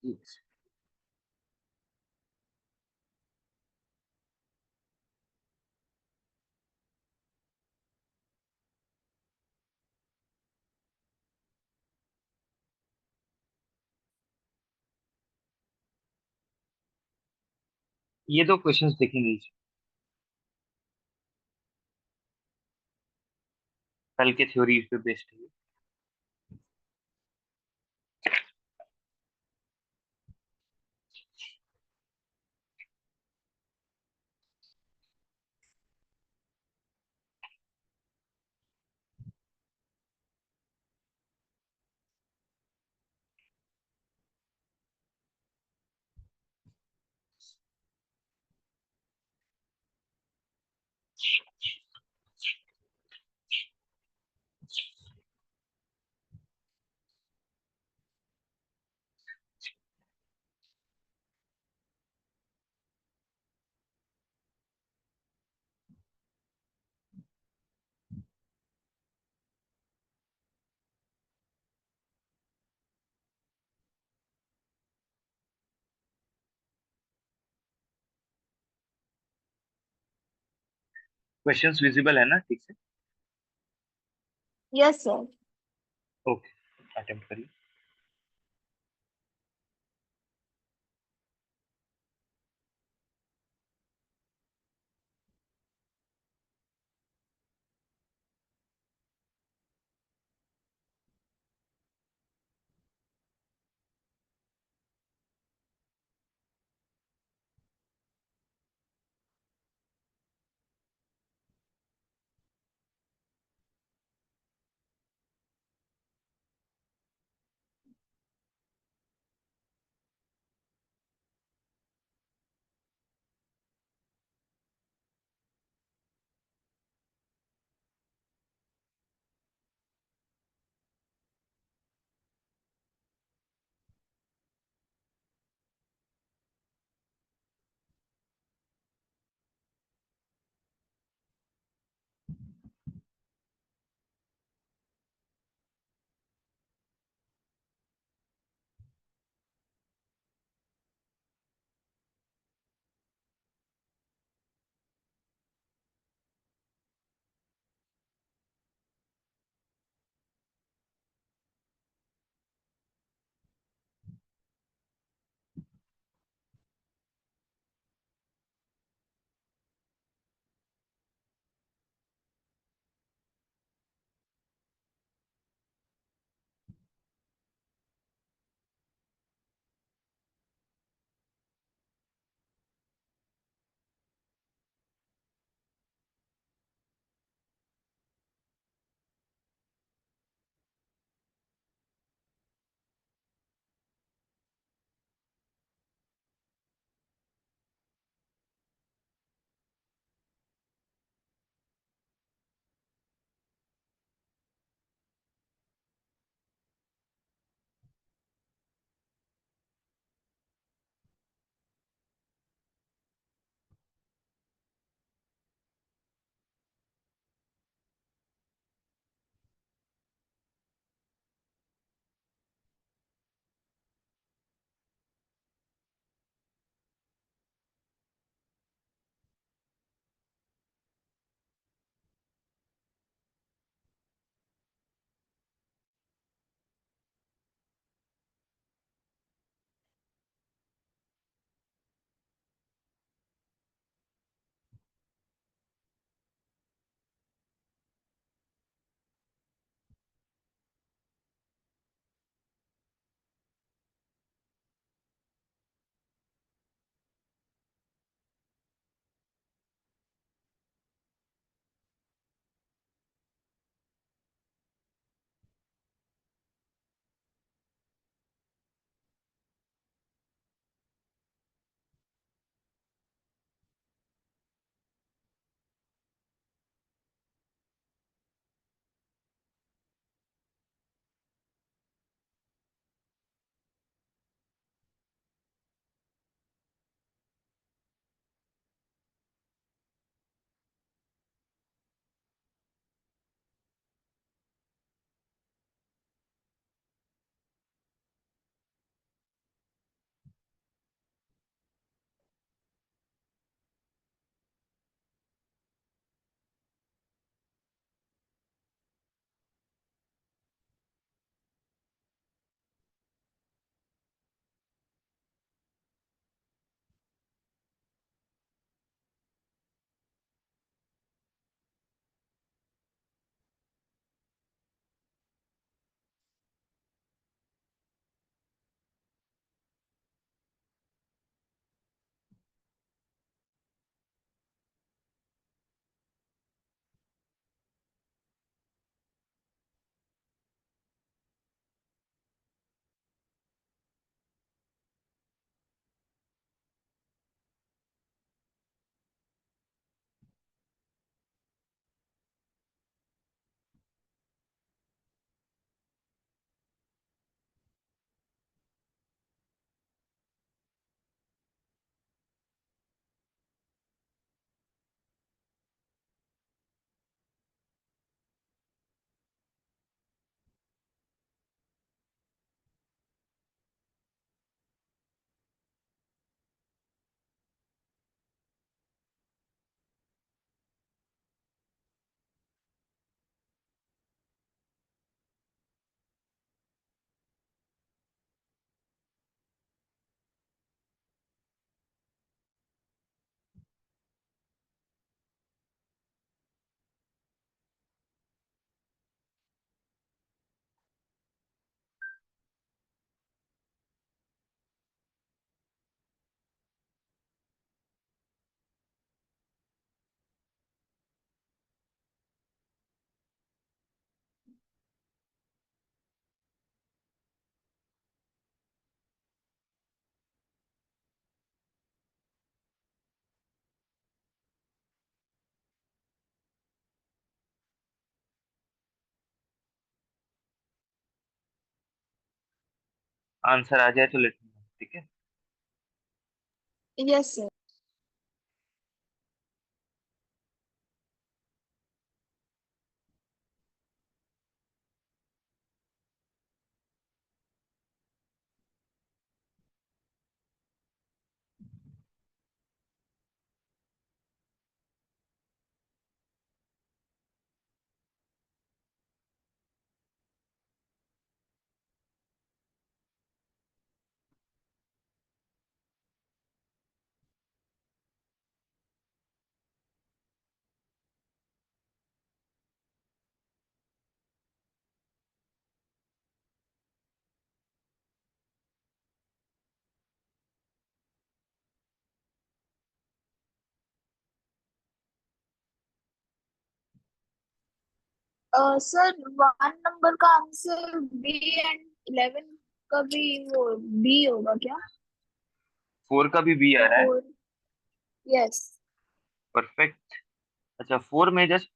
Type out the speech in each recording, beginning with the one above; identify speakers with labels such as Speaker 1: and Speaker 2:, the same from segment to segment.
Speaker 1: Yes. ये दो questions देखेंगे। कल के थ्योरी पे बेस्ड है। क्वेश्चंस विजिबल है ना ठीक से?
Speaker 2: Yes sir.
Speaker 1: ओके, अटेम्प्ट करिए। आंसर आ जाए तो लेट मी नो, ठीक है।
Speaker 2: Yes sir. सर 1 नंबर का आंसर बी एंड 11 का भी वो बी होगा क्या?
Speaker 1: 4 का भी बी आ रहा है।
Speaker 2: 4। यस।
Speaker 1: परफेक्ट। अच्छा, 4 में जस्ट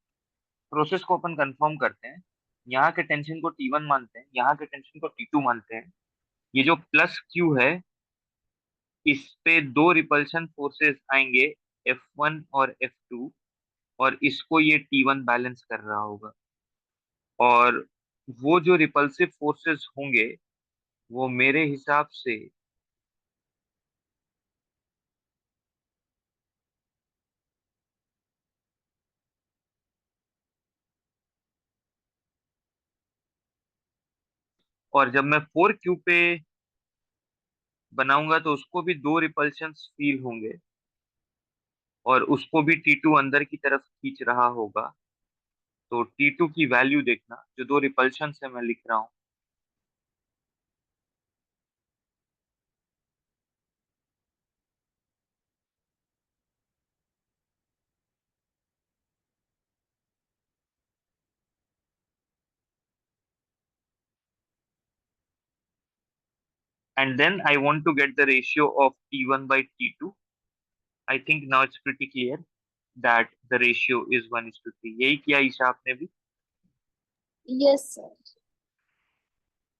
Speaker 1: प्रोसेस को अपन कंफर्म करते हैं। यहाँ के टेंशन को T1 मानते हैं, यहाँ के टेंशन को T2 मानते हैं। ये जो प्लस क्यू है, इस पे दो रिपल्शन फोर्सेस आएंगे, F1 और F2, और इसको ये T1 बैलेंस कर रहा होगा। और वो जो रिपल्सिव फोर्सेस होंगे, वो मेरे हिसाब से, और जब मैं 4 क्यू पे बनाऊंगा तो उसको भी दो रिपल्शंस फील होंगे, और उसको भी T2 अंदर की तरफ खींच रहा होगा। तो T2 की वैल्यू देखना, जो दो रिपल्शंस है मैं लिख रहा हूँ। And then I want to get the ratio of T1 by T2. I think now it's pretty clear that the ratio is 1:3। यही किया ईशा आपने भी।
Speaker 2: Yes sir.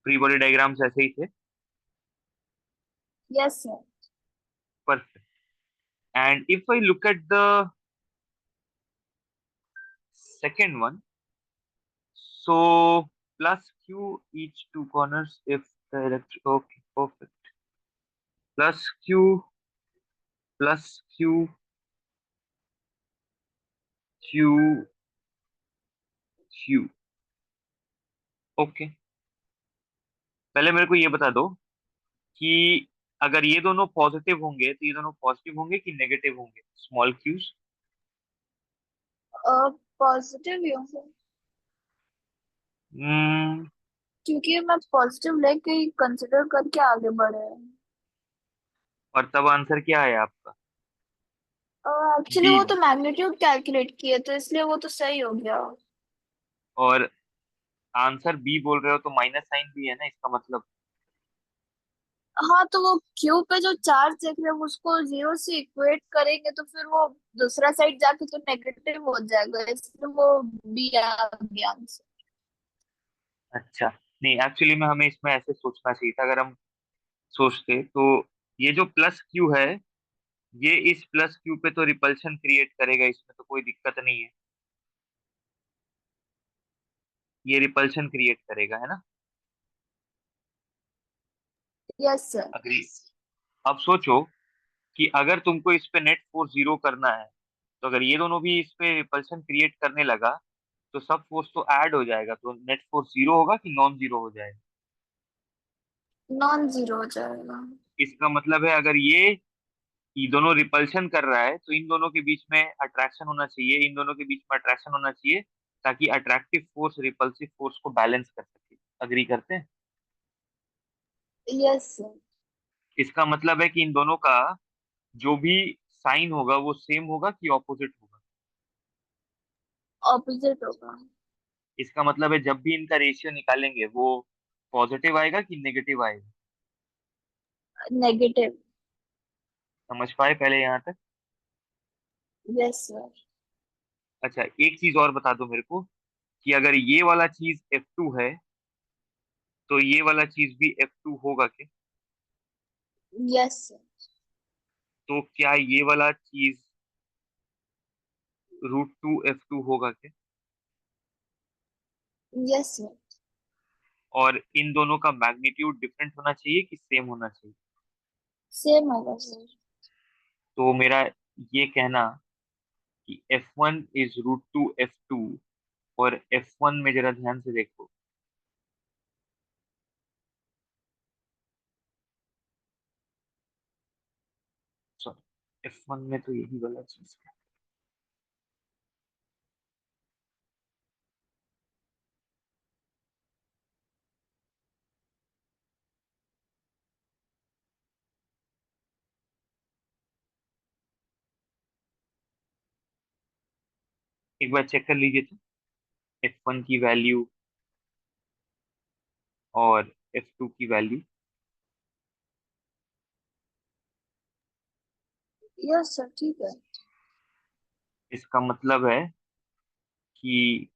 Speaker 1: Free body diagrams ऐसे ही थे।
Speaker 2: Yes sir.
Speaker 1: Perfect. And if I look at the second one, so plus Q each two corners if the electric, okay, perfect. Plus Q, plus Q, Q, Q। Okay, पहले मेरे को ये बता दो कि अगर ये दोनों पॉजिटिव होंगे तो ये दोनों पॉजिटिव होंगे कि नेगेटिव होंगे, स्मॉल क्यूज।
Speaker 2: पॉजिटिव ही हूँ सर,
Speaker 1: हम्म।
Speaker 2: क्योंकि मैं पॉजिटिव लेके ही कंसिडर करके आगे बढ़े हैं।
Speaker 1: और तब आंसर क्या है आपका?
Speaker 2: एक्चुअली
Speaker 1: डी
Speaker 2: वो तो
Speaker 1: वन।
Speaker 2: मैग्नीट्यूड कैलकुलेट किए तो इसलिए वो तो सही हो गया।
Speaker 1: और आंसर बी बोल रहे हो तो माइनस साइन भी है ना इसका मतलब।
Speaker 2: हाँ तो वो क्यू पे जो चार्ज देख रहे हैं उसको जीरो से इक्वेट करेंगे तो फिर वो दूसरा साइड जाके तो नेगेटिव हो जाएगा, इसलिए वो बी आ गया आंसर।
Speaker 1: अच्छा, नहीं एक्चुअली में हमें इसमें ऐसे सोचना चाहिए था। अगर हम सोचते तो ये जो प्लस क्यू है, ये इस प्लस क्यू पे तो रिपल्शन क्रिएट करेगा, इसमें तो कोई दिक्कत नहीं है। ये रिपल्शन क्रिएट करेगा, है ना।
Speaker 2: Yes sir.
Speaker 1: अग्री। अब सोचो कि अगर तुमको इस पे नेट फोर्स जीरो करना है, तो अगर ये दोनों भी इस पे रिपल्शन क्रिएट करने लगा, तो सब फोर्स तो ऐड हो जाएगा, तो नेट फोर्स जीरो होगा कि नॉन जीरो हो जाएगा।
Speaker 2: नॉन जीरो हो जाएगा।
Speaker 1: इसका मतलब है अगर ये दोनों रिपल्शन कर रहा है तो इन दोनों के बीच में अट्रैक्शन होना चाहिए, इन दोनों के बीच में अट्रैक्शन होना चाहिए, ताकि अट्रैक्टिव फोर्स रिपल्सिव फोर्स को बैलेंस कर सके। अग्री करते हैं?
Speaker 2: Yes sir.
Speaker 1: इसका मतलब है कि इन दोनों का जो भी साइन होगा वो सेम होगा कि ऑपोजिट होगा।
Speaker 2: ऑपोजिट होगा।
Speaker 1: इसका मतलब है जब भी इनका रेशियो निकालेंगे वो पॉजिटिव आएगा कि नेगेटिव आएगा।
Speaker 2: नेगेटिव।
Speaker 1: समझ पाए पहले यहाँ तक?
Speaker 2: Yes sir.
Speaker 1: अच्छा, एक चीज और बता दो मेरे को, कि अगर ये वाला चीज F2 है, तो ये वाला चीज भी F2 होगा क्या?
Speaker 2: Yes sir.
Speaker 1: तो क्या ये वाला चीज √2 f2 होगा क्या?
Speaker 2: Yes sir.
Speaker 1: और इन दोनों का मैग्नीट्यूड डिफरेंट होना चाहिए कि सेम होना चाहिए?
Speaker 2: सेम होगा सर।
Speaker 1: तो मेरा ये कहना कि F1 इज √2 f2, और F1 में जरा ध्यान से देखो। सॉरी, F1 में तो यही वाला चीज है। एक बार चेक कर लीजिए तो, F1 की वैल्यू और F2 की वैल्यू।
Speaker 2: यस सर ठीक है।
Speaker 1: इसका मतलब है कि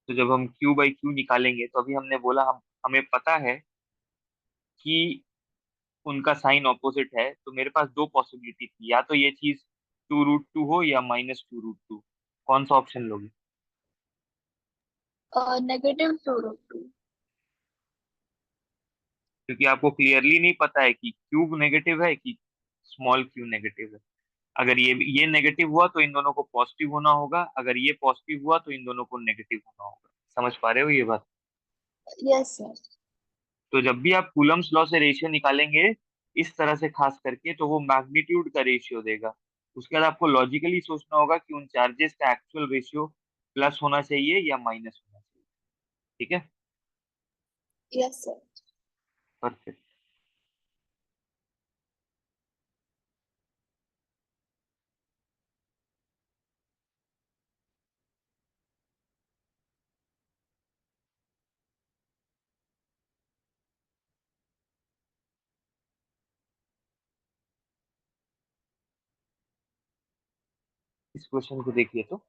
Speaker 1: तो जब हम Q/Q निकालेंगे तो अभी हमने बोला हम हमें पता है कि उनका साइन ऑपोजिट है, तो मेरे पास दो पॉसिबिलिटी थी, या तो ये चीज 2√2 हो या -2√2। कौन सा ऑप्शन लोगे?
Speaker 2: -2√2।
Speaker 1: क्योंकि आपको क्लियरली नहीं पता है कि क्यूब नेगेटिव है कि स्मॉल क्यू नेगेटिव है। अगर ये नेगेटिव हुआ तो इन दोनों को पॉजिटिव होना होगा, अगर ये पॉजिटिव हुआ तो इन दोनों को नेगेटिव होना होगा। समझ पा रहे हो ये बात?
Speaker 2: Yes sir.
Speaker 1: तो जब भी आप कूलम्स लॉ से रेशियो निकालेंगे इस तरह से खास करके, तो वो मैग्नीट्यूड का रेशियो देगा। उसके बाद आपको लॉजिकली सोचना होगा कि उन चार्जेस का एक्चुअल रेशियो प्लस होना चाहिए या माइनस होना चाहिए। ठीक है।
Speaker 2: Yes sir.
Speaker 1: परफेक्ट। इस क्वेश्चन को देखिए तो,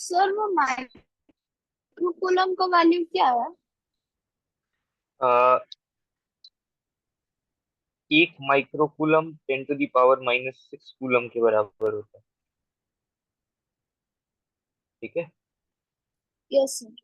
Speaker 2: सर वो माइक्रोकूलम का वैल्यू क्या है?
Speaker 1: अ, एक microcoulomb 10 to the power -6 coulomb के बराबर होता है। ठीक है।
Speaker 2: Yes sir.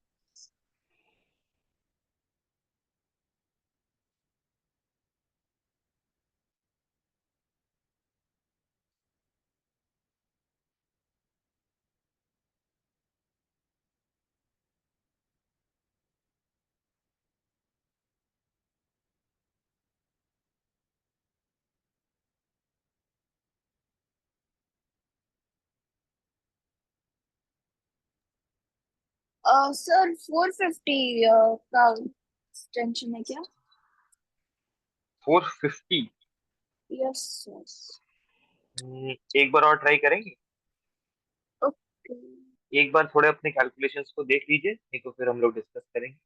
Speaker 2: सर 450 का टेंशन है क्या?
Speaker 1: 450।
Speaker 2: Yes sir.
Speaker 1: एक बार और ट्राई करेंगे।
Speaker 2: ओके।
Speaker 1: एक बार थोड़े अपने कैलकुलेशंस को देख लीजिए, नहीं तो फिर हम लोग डिस्कस करेंगे।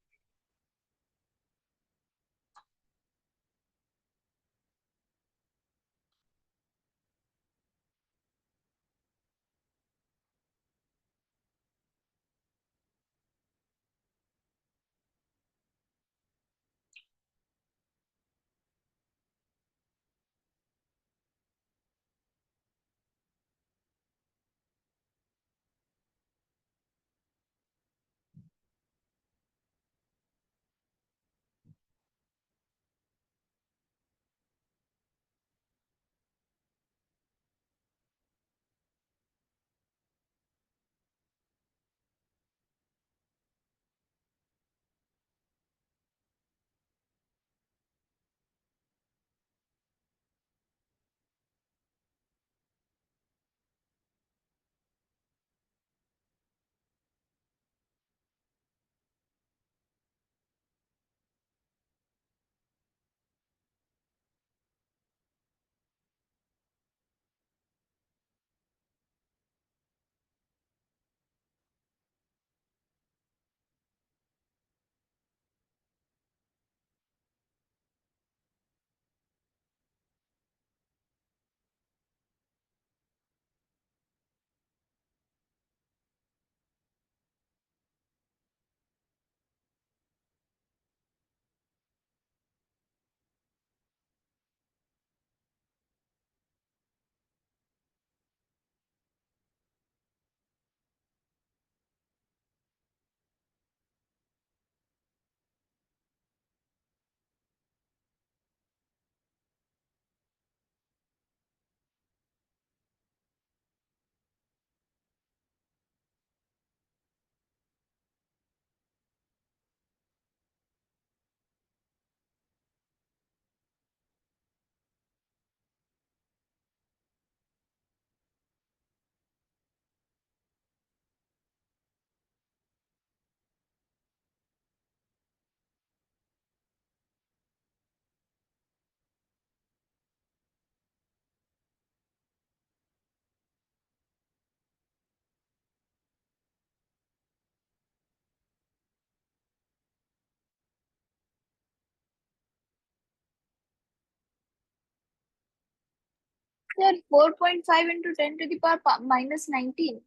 Speaker 2: Sir 4.5 into 10 to the power -19।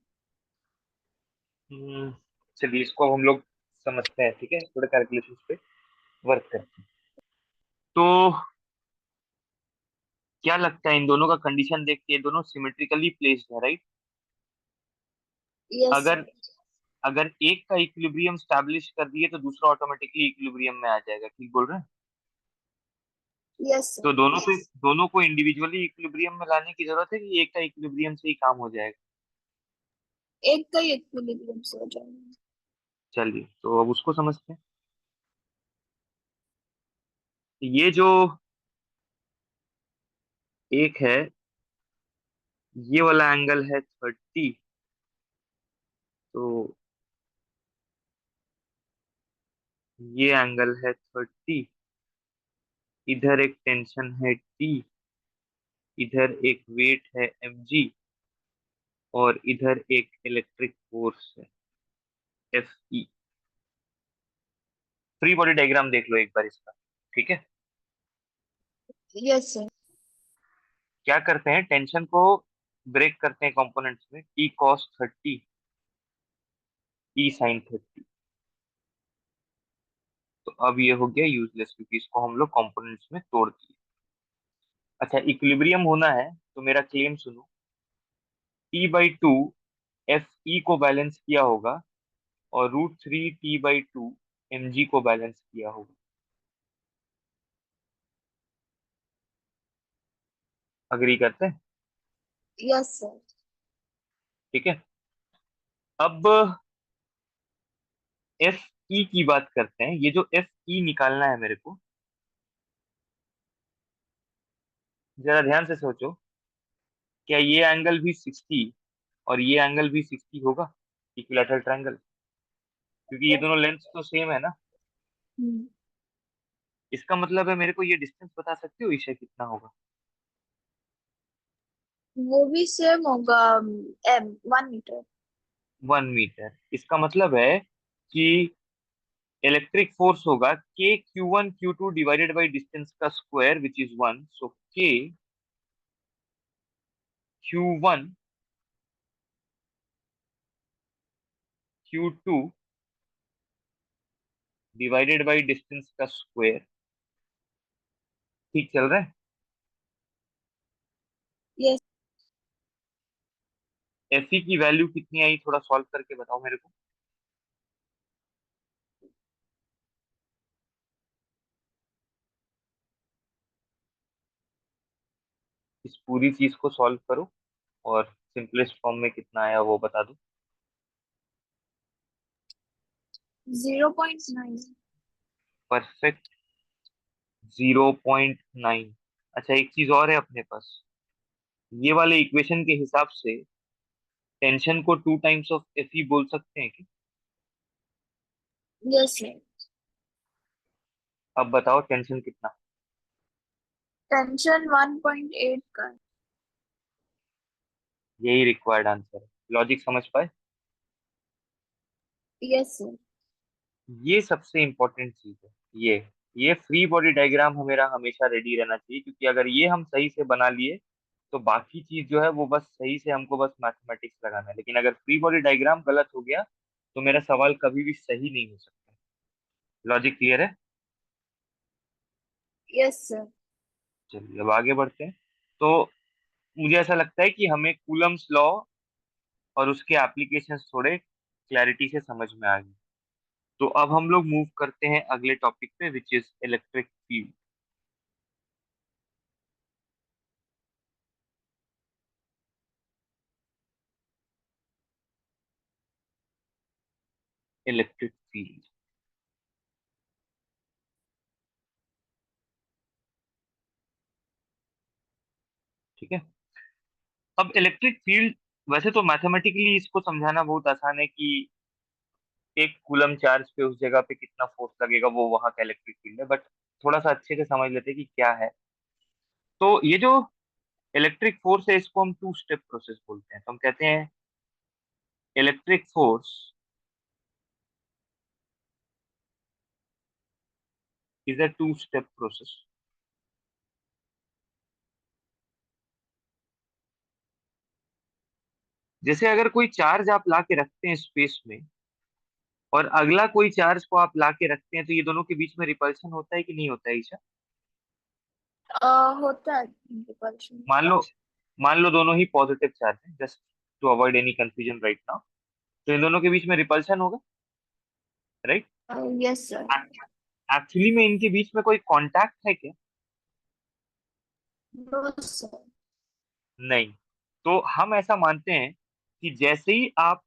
Speaker 1: हम्म, चलिए इसको अब हम लोग समझते हैं। ठीक है, थोड़े कैलकुलेशंस पे वर्क करते हैं। तो क्या लगता है, इन दोनों का कंडीशन देख के ये दोनों सिमेट्रिकली प्लेस्ड है, राइट?
Speaker 2: यस
Speaker 1: अगर
Speaker 2: सर।
Speaker 1: अगर एक का इक्विलिब्रियम स्टैब्लिश कर दिए तो दूसरा ऑटोमेटिकली इक्विलिब्रियम में आ जाएगा। ठीक बोल रहे हैं?
Speaker 2: यस
Speaker 1: तो
Speaker 2: सर।
Speaker 1: दोनों को इंडिविजुअली इक्विलिब्रियम में लाने की जरूरत है कि एक का इक्विलिब्रियम से ही काम हो जाएगा?
Speaker 2: एक का ही इक्विलिब्रियम से हो जाएगा।
Speaker 1: चलिए तो अब उसको समझते हैं। ये जो एक है, ये वाला एंगल है 30। तो ये एंगल है 30। इधर एक टेंशन है टी, इधर एक वेट है mg, और इधर एक इलेक्ट्रिक फोर्स है Fe। फ्री बॉडी डायग्राम देख लो एक बार इसका। ठीक है।
Speaker 2: Yes sir.
Speaker 1: क्या करते हैं, टेंशन को ब्रेक करते हैं कंपोनेंट्स में। T cos 30 ई साइन 30। तो अब ये हो गया यूजलेस क्योंकि इसको हम लोग कंपोनेंट्स में तोड़ दिए। अच्छा, इक्विलिब्रियम होना है तो मेरा क्लेम सुनो। T/2 एफ ई को बैलेंस किया होगा और √3 T/2 एम जी को बैलेंस किया होगा। अग्री करते हैं?
Speaker 2: Yes sir.
Speaker 1: ठीक है। अब एफ ई की बात करते हैं। ये जो एफ ई निकालना है मेरे को, जरा ध्यान से सोचो। क्या ये एंगल भी 60 और ये एंगल भी 60 होगा? इक्विलैटरल ट्रायंगल, क्योंकि ये दोनों लेंथ तो सेम है ना।
Speaker 2: हम्म,
Speaker 1: इसका मतलब है मेरे को ये डिस्टेंस बता सकते हो ईशा कितना होगा?
Speaker 2: वो भी सेम होगा। 1 मीटर।
Speaker 1: 1 मीटर। इसका मतलब है कि इलेक्ट्रिक फोर्स होगा K Q1 Q2 divided by distance का square which is 1। So K Q1 Q2 divided by distance का स्क्वायर। ठीक चल रहा है?
Speaker 2: यस।
Speaker 1: एफ ई की वैल्यू कितनी आई, थोड़ा सॉल्व करके बताओ मेरे को। इस पूरी चीज को सॉल्व करो और सिंपलेस्ट फॉर्म में कितना आया वो बता दो।
Speaker 2: 0.9।
Speaker 1: परफेक्ट। 0.9। अच्छा, एक चीज और है अपने पास। ये वाले इक्वेशन के हिसाब से टेंशन को 2 टाइम्स ऑफ एफ ई बोल सकते हैं कि?
Speaker 2: Yes sir.
Speaker 1: अब बताओ टेंशन कितना?
Speaker 2: टेंशन 1.8 का।
Speaker 1: यही रिक्वायर्ड आंसर है। लॉजिक समझ पाए?
Speaker 2: Yes sir.
Speaker 1: ये सबसे इंपॉर्टेंट चीज है। ये फ्री बॉडी डायग्राम हमेरा हमेशा रेडी रहना चाहिए, क्योंकि अगर ये हम सही से बना लिए तो बाकी चीज जो है वो बस सही से हमको बस मैथमेटिक्स लगाना है। लेकिन अगर फ्री बॉडी डायग्राम गलत हो गया तो मेरा सवाल कभी भी सही नहीं हो सकता। लॉजिक क्लियर है?
Speaker 2: Yes sir.
Speaker 1: चलिए अब आगे बढ़ते हैं। तो मुझे ऐसा लगता है कि हमें कूलम्स लॉ और उसके एप्लीकेशंस थोड़े क्लैरिटी से समझ में आ गए। तो अब हम लोग मूव करते हैं अगले टॉपिक पे which is electric field. Electric field. ठीक है। अब इलेक्ट्रिक फील्ड, वैसे तो मैथमेटिकली इसको समझाना बहुत आसान है कि एक कूलम चार्ज पे उस जगह पे कितना फोर्स लगेगा वो वहां का इलेक्ट्रिक फील्ड है। बट थोड़ा सा अच्छे से समझ लेते हैं कि क्या है। तो ये जो इलेक्ट्रिक फोर्स है इसको हम 2 स्टेप प्रोसेस बोलते हैं। तो हम कहते हैं electric force is a 2 step process. जैसे अगर कोई चार्ज आप ला के रखते हैं स्पेस में और अगला कोई चार्ज को आप ला के रखते हैं, तो ये दोनों के बीच में रिपल्शन होता है कि नहीं होता है ईशा?
Speaker 2: होता है रिपल्शन।
Speaker 1: मान लो मान लो दोनों ही पॉजिटिव चार्ज है, just to avoid any confusion right now. तो इन दोनों के बीच में रिपल्शन होगा, राइट?
Speaker 2: Yes sir.
Speaker 1: एक्चुअली में इनके बीच में कोई कांटेक्ट है क्या?
Speaker 2: No sir.
Speaker 1: नहीं। तो हम ऐसा मानते हैं कि जैसे ही आप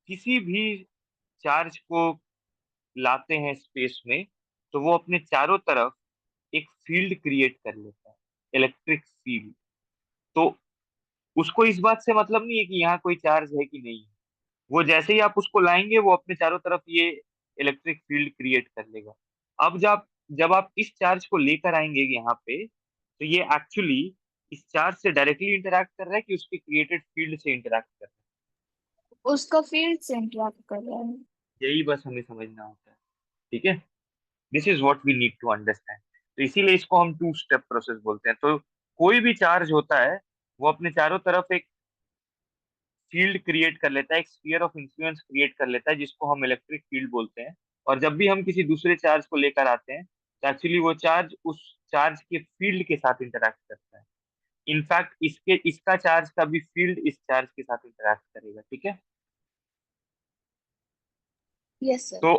Speaker 1: किसी भी चार्ज को लाते हैं स्पेस में, तो वो अपने चारों तरफ एक फील्ड क्रिएट कर लेता है, इलेक्ट्रिक फील्ड। तो उसको इस बात से मतलब नहीं है कि यहाँ कोई चार्ज है कि नहीं है। वो जैसे ही आप उसको लाएंगे वो अपने चारों तरफ ये इलेक्ट्रिक फील्ड क्रिएट कर लेगा। अब जब आप इस चार्ज को लेकर आएंगे यहाँ पे, तो ये एक्चुअली इस चार्ज से डायरेक्टली इंटरैक्ट कर रहा है कि उसके क्रिएटेड फील्ड से इंटरैक्ट कर रहा
Speaker 2: उसका फील्ड से इंटरेक्ट कर रहा है।
Speaker 1: है। यही बस हमें समझना होता है। ठीक है। This is what we need to understand. तो इसीलिए इसको हम 2 स्टेप प्रोसेस बोलते हैं। तो कोई भी चार्ज होता है वो अपने चारों तरफ एक फील्ड क्रिएट कर लेता है, एक स्फीयर ऑफ इन्फ्लुएंस क्रिएट कर लेता है, जिसको हम इलेक्ट्रिक फील्ड बोलते हैं। और जब भी हम किसी दूसरे चार्ज को लेकर आते हैं, तो एक्चुअली वो चार्ज उस चार्ज के फील्ड के साथ इंटरेक्ट करता है। इनफैक्ट इसका चार्ज का भी फील्ड इस चार्ज के साथ इंटरेक्ट करेगा, ठीक है।
Speaker 2: Yes sir.
Speaker 1: तो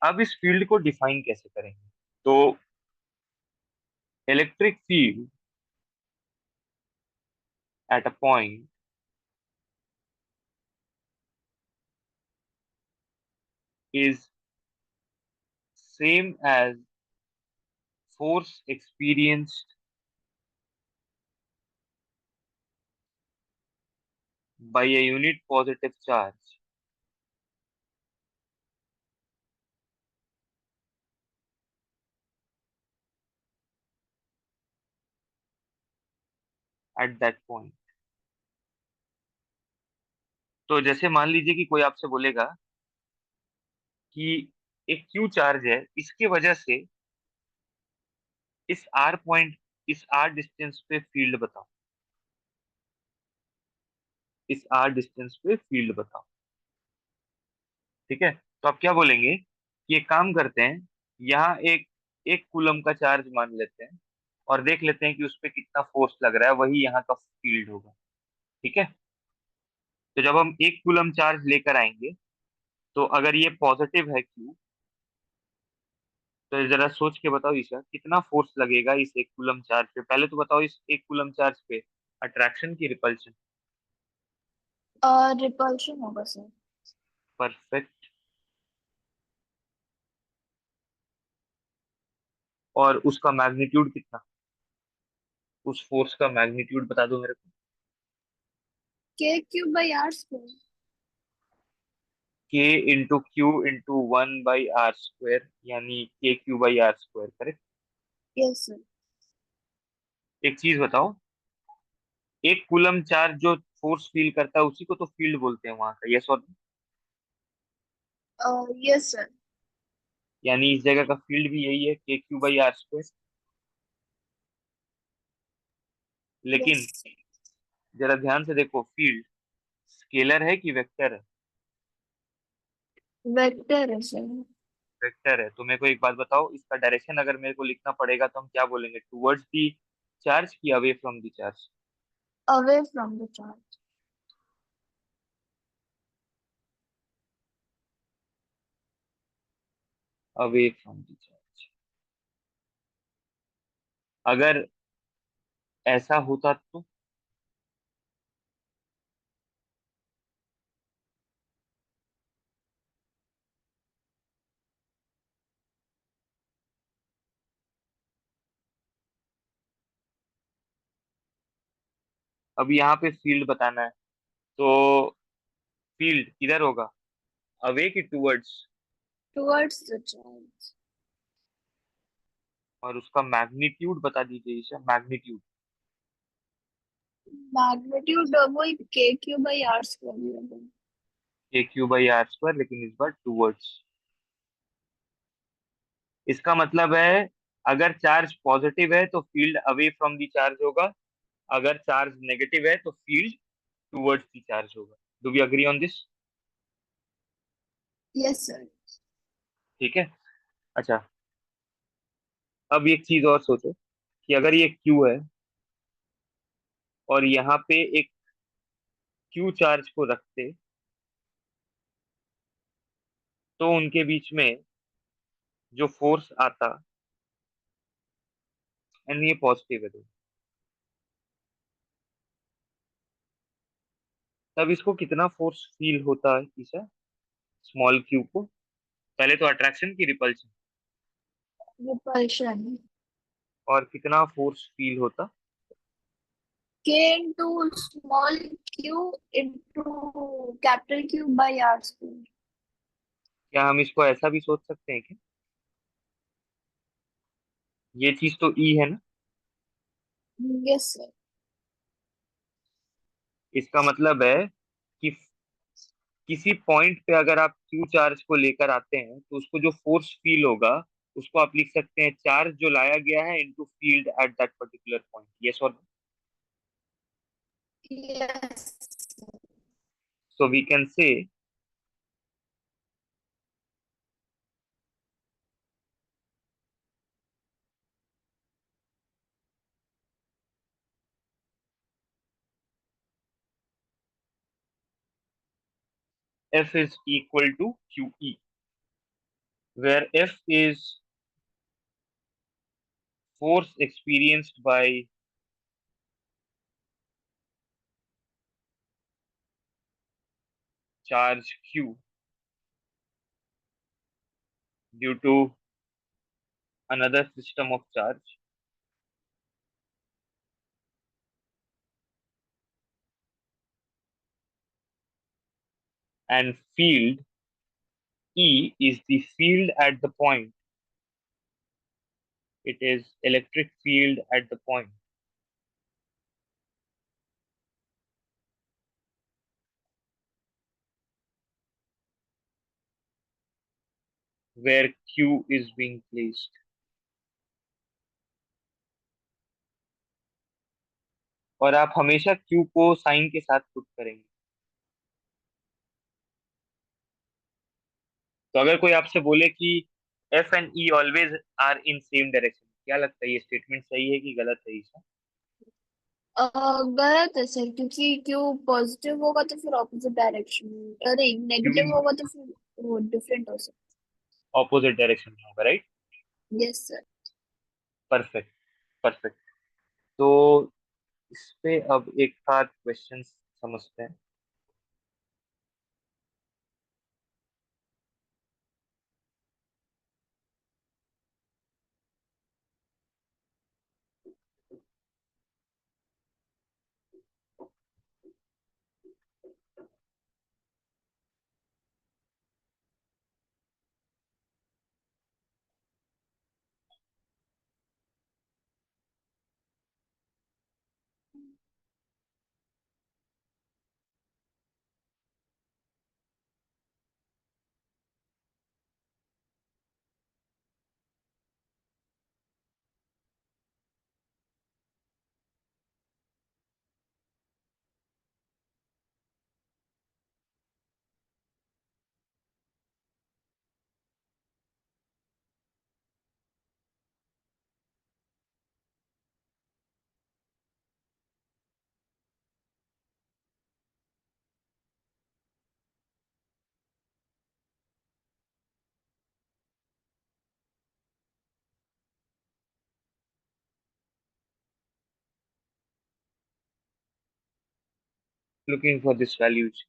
Speaker 1: अब इस फील्ड को डिफाइन कैसे करेंगे? तो electric field at a point is same as force experienced by a unit positive charge at that point। तो जैसे मान लीजिए कि कोई आपसे बोलेगा कि एक क्यू चार्ज है, इसके वजह से इस आर पॉइंट, इस आर डिस्टेंस पे फील्ड बताओ, इस आर डिस्टेंस पे फील्ड बताओ, ठीक है। तो आप क्या बोलेंगे कि एक काम करते हैं, यहाँ एक एक कूलम का चार्ज मान लेते हैं और देख लेते हैं कि उस पे कितना फोर्स लग रहा है, वही यहाँ का फील्ड होगा, ठीक है। तो जब हम एक कूलम चार्ज लेकर आएंगे, तो अगर ये पॉजिटिव है क्यू, तो जरा सोच के बताओ ईशा, कितना फोर्स लगेगा इस एक कूलम चार्ज पे? पहले तो बताओ इस एक कूलम चार्ज पे अट्रैक्शन की रिपल्शन।
Speaker 2: रिपल्शन होगा सर।
Speaker 1: परफेक्ट। और उसका मैग्नीट्यूड कितना? उस फोर्स का मैग्नीट्यूड बता दो मेरे को।
Speaker 2: k³/r²।
Speaker 1: के इंटू क्यू इंटू 1/r², यानी k³/r², करेक्ट।
Speaker 2: Yes sir.
Speaker 1: एक चीज बताओ, एक कूलम चार्ज जो फोर्स फील करता है उसी को तो फील्ड बोलते हैं वहां का, यस और no?
Speaker 2: Yes sir.
Speaker 1: यानी इस जगह का फील्ड भी यही है, k³/r²।
Speaker 2: यस।
Speaker 1: लेकिन जरा ध्यान से देखो, फील्ड स्केलर है कि वेक्टर है?
Speaker 2: वेक्टर है सर।
Speaker 1: वेक्टर है। तो मेरे को एक बात बताओ, इसका डायरेक्शन अगर मेरे को लिखना पड़ेगा तो हम क्या बोलेंगे, टुवर्ड्स दी चार्ज की away from the charge?
Speaker 2: Away from the charge.
Speaker 1: Away from the charge. अगर ऐसा होता तो? अब यहाँ पे फील्ड बताना है, तो फील्ड किधर होगा, अवे की टुवर्ड्स?
Speaker 2: Towards the charge.
Speaker 1: और उसका मैग्नीट्यूड बता दीजिए ईशा, मैग्नीट्यूड।
Speaker 2: मैग्नीट्यूड वही k³/r²।
Speaker 1: k³/r², लेकिन इस बार टुवर्ड्स। इसका मतलब है अगर चार्ज पॉजिटिव है तो field away from the charge होगा, अगर चार्ज नेगेटिव है तो फील्ड टुवर्ड्स दी चार्ज होगा। Do we agree on this?
Speaker 2: Yes sir.
Speaker 1: ठीक है। अच्छा, अब एक चीज और सोचो कि अगर ये क्यू है और यहाँ पे एक क्यू चार्ज को रखते, तो उनके बीच में जो फोर्स आता, एंड ये पॉजिटिव है, तो तब इसको कितना फोर्स फील होता है ईशा, स्मॉल क्यू को? पहले तो अट्रैक्शन की रिपल्शन,
Speaker 2: रिपल्शन।
Speaker 1: और कितना फोर्स फील होता?
Speaker 2: k × small q × Q/r²।
Speaker 1: क्या हम इसको ऐसा भी सोच सकते हैं कि ये चीज तो ई है ना?
Speaker 2: Yes sir.
Speaker 1: इसका मतलब है कि किसी पॉइंट पे अगर आप क्यू चार्ज को लेकर आते हैं तो उसको जो फोर्स फील होगा, उसको आप लिख सकते हैं चार्ज जो लाया गया है into field at that particular point, yes और no?
Speaker 2: Yes.
Speaker 1: So we can say F is equal to QE, where F is force experienced by charge Q due to another system of charge, and field E is the field at the point. It is electric field at the point, where Q is being placed. और आप हमेशा Q को sign के साथ put करेंगे। तो अगर कोई आपसे बोले कि F and E always are in same direction, क्या लगता है ये स्टेटमेंट सही है कि गलत है इसका?
Speaker 2: गलत है सर, क्योंकि क्यू पॉजिटिव होगा तो फिर ऑपोजिट डायरेक्शन, अरे नेगेटिव
Speaker 1: Q
Speaker 2: होगा तो फिर वो डिफरेंट हो सकता
Speaker 1: ऑपोजिट डायरेक्शन में होगा, राइट?
Speaker 2: है। Yes sir.
Speaker 1: Perfect, perfect. तो इस पे अब एक आध क्वेश्चन समझते हैं। Looking for this values.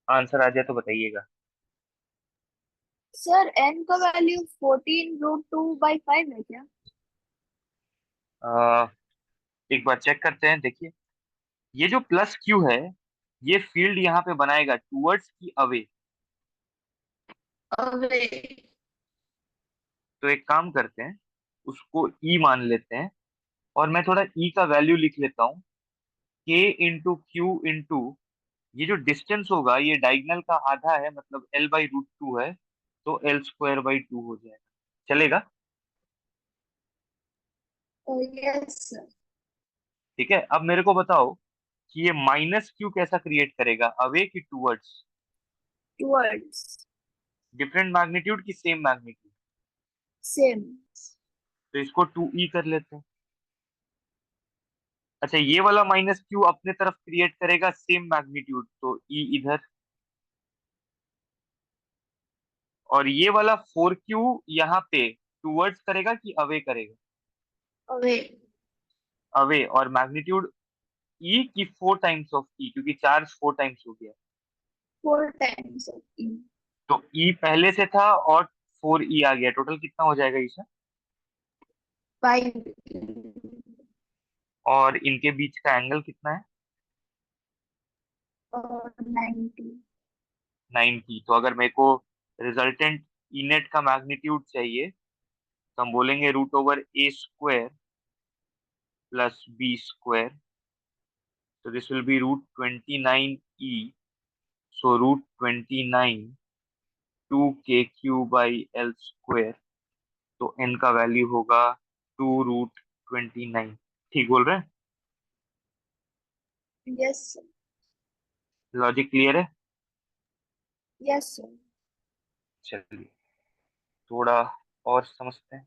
Speaker 1: Answer आ जाए तो बताइएगा।
Speaker 2: सर n का वैल्यू 14√2/5 है क्या?
Speaker 1: आ, एक बार चेक करते हैं, देखिए। ये जो प्लस क्यू है, ये फील्ड यहाँ पे बनाएगा टूवर्ड्स की अवे।
Speaker 2: अबे।
Speaker 1: तो एक काम करते हैं, उसको ई मान लेते हैं, और मैं थोड़ा ई का वैल्यू लिख लेता हूँ। के इंटू क्यू इंटू, ये जो डिस्टेंस होगा ये डायगोनल का आधा है, मतलब L/√2 है, तो L²/2 हो जाएगा। चलेगा?
Speaker 2: Yes sir.
Speaker 1: ठीक है, अब मेरे को बताओ कि ये माइनस क्यू कैसा क्रिएट करेगा, अवे की टूवर्ड्स?
Speaker 2: टुवर्ड्स।
Speaker 1: डिफरेंट मैग्नीट्यूड की सेम मैग्नीट्यूड?
Speaker 2: सेम।
Speaker 1: तो इसको 2e कर लेते हैं। अच्छा, ये वाला माइनस क्यू अपने तरफ क्रिएट करेगा सेम मैग्नीट्यूड, तो ई इधर। और ये वाला 4q यहाँ पे टूवर्ड्स करेगा कि अवे करेगा?
Speaker 2: अबे।
Speaker 1: अवे। और मैग्नीट्यूड ई की 4 टाइम्स ऑफ ई, क्योंकि चार्ज 4 टाइम्स हो गया।
Speaker 2: 4 टाइम्स ऑफ ई।
Speaker 1: तो ई पहले से था और 4e आ गया, टोटल कितना हो जाएगा इसमें?
Speaker 2: 5।
Speaker 1: और इनके बीच का एंगल कितना है?
Speaker 2: और 90।
Speaker 1: 90। तो अगर मेरे को रिजल्टेंट ई नेट का मैग्नीट्यूड चाहिए, तो हम बोलेंगे √a² प्लस b²। तो this will be √29e। So √29 2kq/L²। तो n का वैल्यू होगा 2√29। ठीक बोल रहे हैं?
Speaker 2: Yes sir.
Speaker 1: लॉजिक क्लियर है?
Speaker 2: Yes sir.
Speaker 1: चलिए, थोड़ा और समझते हैं।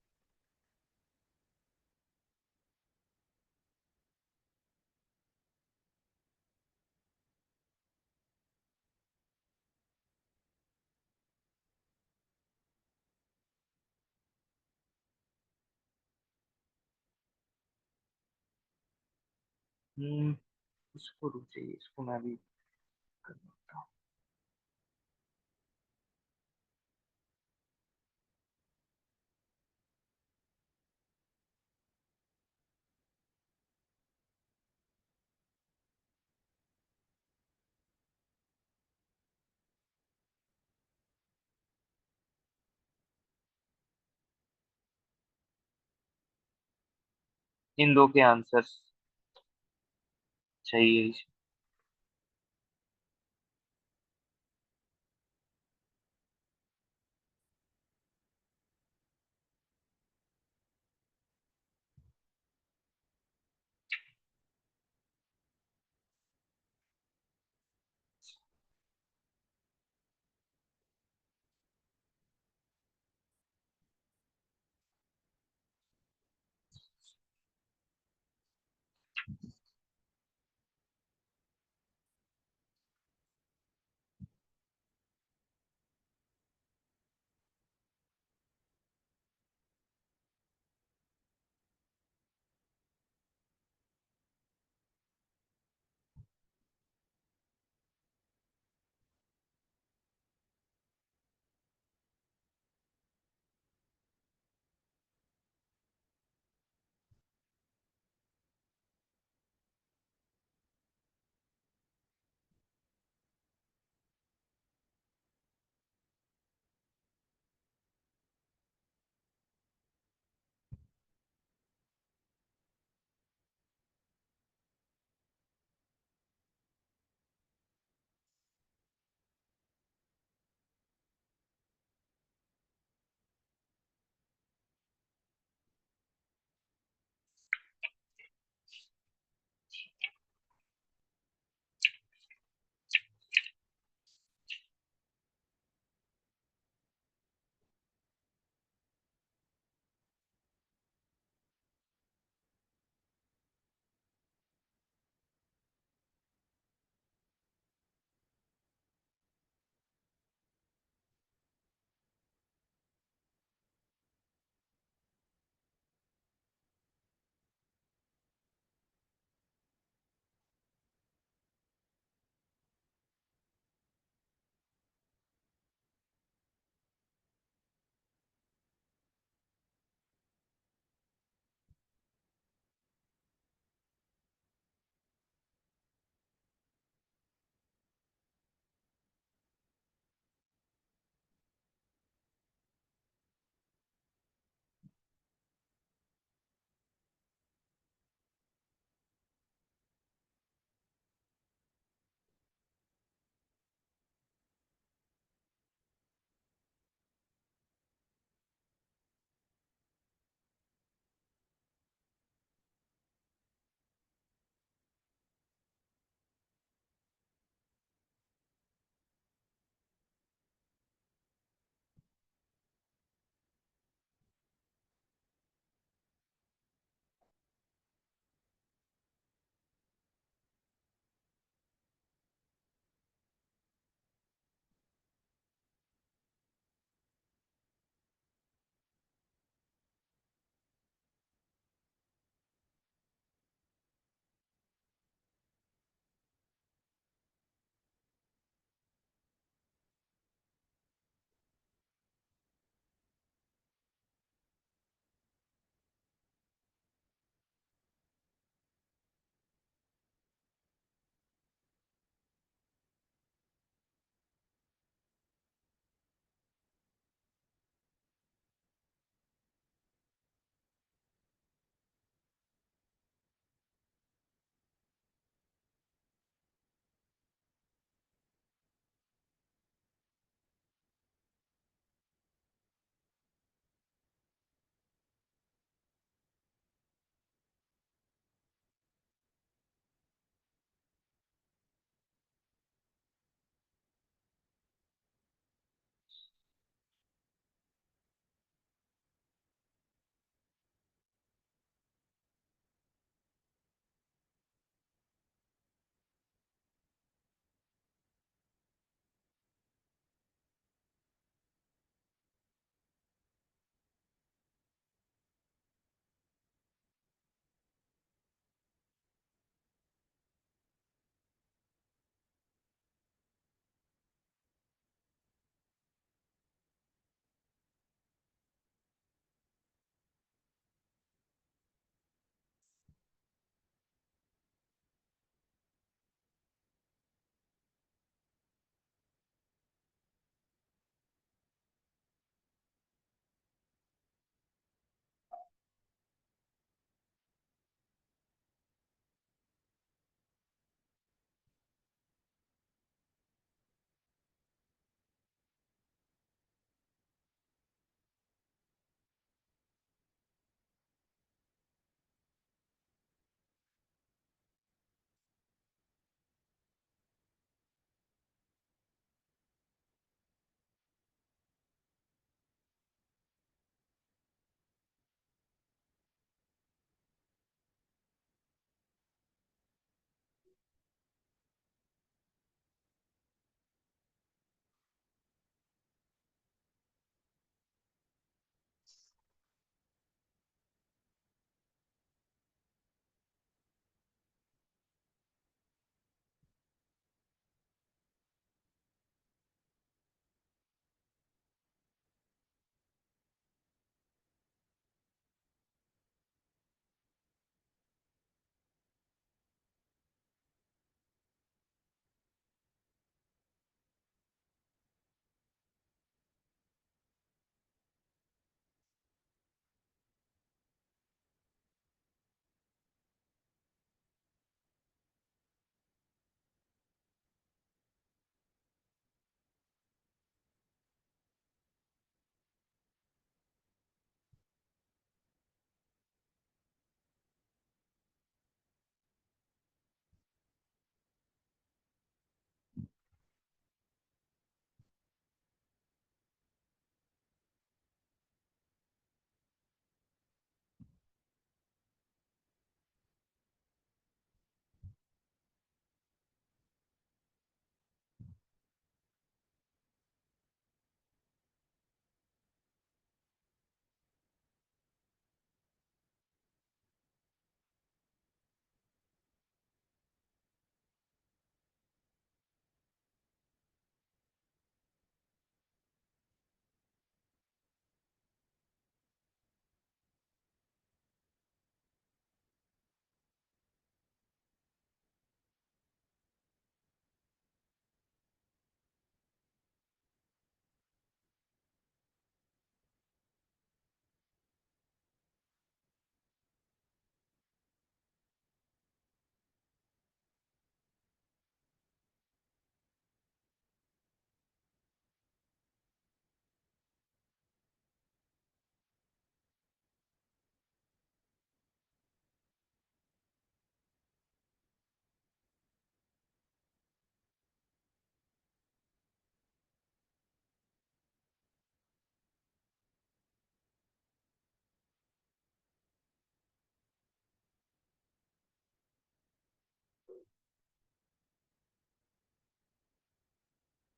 Speaker 1: हम्म इसको रुक जाइए, इसको मैं भी कर देता हूँ। इन दो के आंसर्स चाहिए।